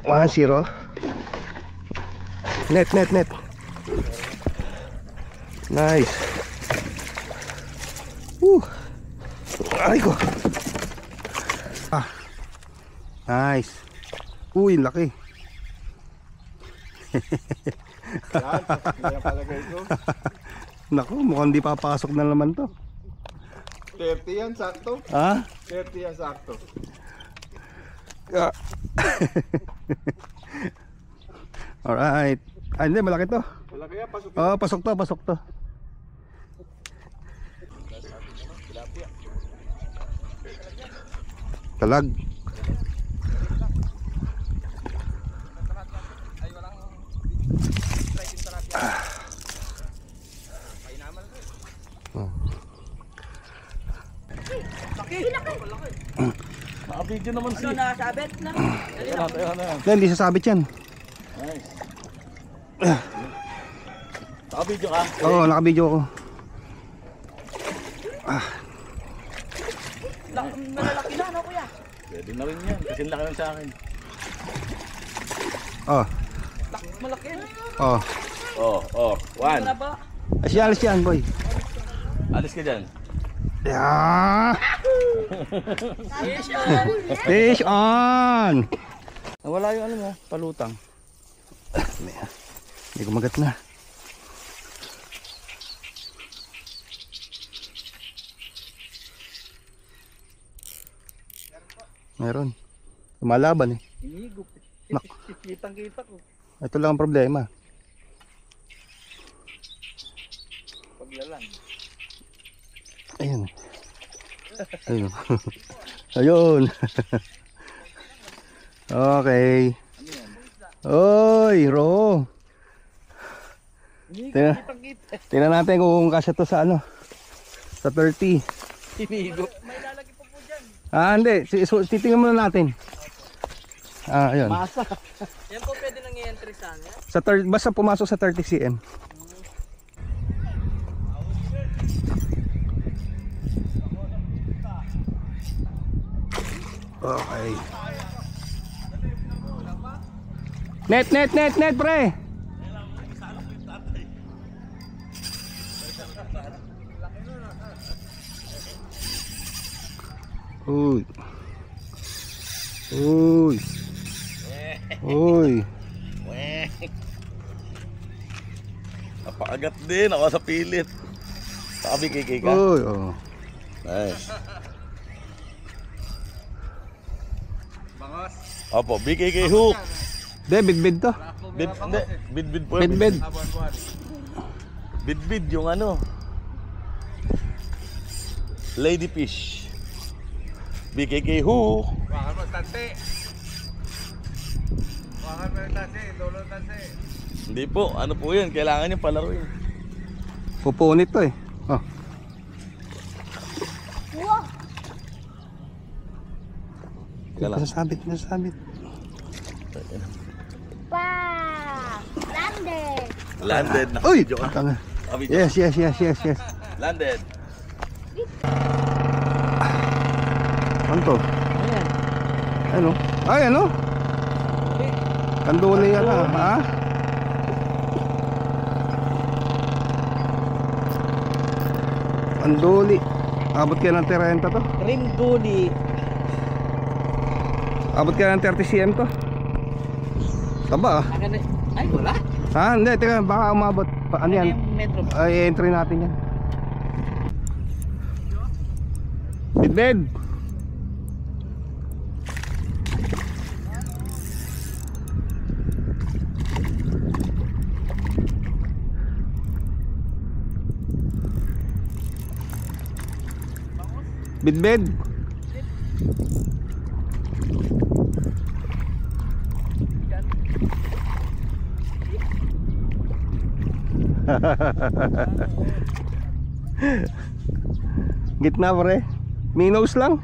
1-0. Net. Nice. Aray ko. Nice. Uy, laki. Yan, yan palagay ko. Naku, mukhang di papasok na naman to. 30 yan, sakto. Ha? 30 yan, sakto. Alright. Hindi, malaki to. Malaki yan, pasok. Oh, pasok to. Talag. Nakabidyo naman siya. Ano, nakasabit na? Hindi sasabit yan. Nice. Nakabidyo ka? Oo, nakabidyo ako. Malalaki na, ano kuya? Pwede na rin yan, kasi laki lang sa akin. Oh. Malaki. One. Wala ba? Alis yan, boy. Alis ka dyan. Yeah. Yes, Fish on. Nawala yung ano mo, palutang. Hindi kumagat na. Meron. Lumalaban eh. Inigop. Nak. Kitang-kita ko. Ito lang ang problema. Paglalang. Ayun. Ayun. Ayun. Okay. Oy, ro. Tingnan natin kung kasya to sa ano. Sa 30. Inigop. May lalaki pa po dyan. Hindi. Titingnan muna natin. Ayun. Masa. Yan po pwede nang i-entry sa ano. Sa basta pumasok sa 30 cm. Okay. Net, pre. Uy. Napakagat din ako sa pilit. Sabi kay ka. Uy, oh. Nice. Opo, BKK hook. Bid to. Bid po. Bid. Bid yung ano. Lady fish. BKK hook. Wakan mo tansi. Wakan mo tansi, dulo tansi. Hindi po, ano po yun, kailangan yung palaruin. Pupunit to eh. Oh. Wow! Nasasabit. Wow! Landed! Landed na. Uy! Video ka. Tanga. Video. Yes. Landed. Ano to? Ayan. Ano? Ay, ano? Kanduli yan ha? Kanduli. Abot kaya ng 30 to? Rimduli. Abot kaya ng 30 cm to? Taba ah. Ay, wala. Hindi, teka, baka umabot. Ano yan? Metro. Ay, entry natin yan. Bid. Bid. Gitna pre. Minnows lang.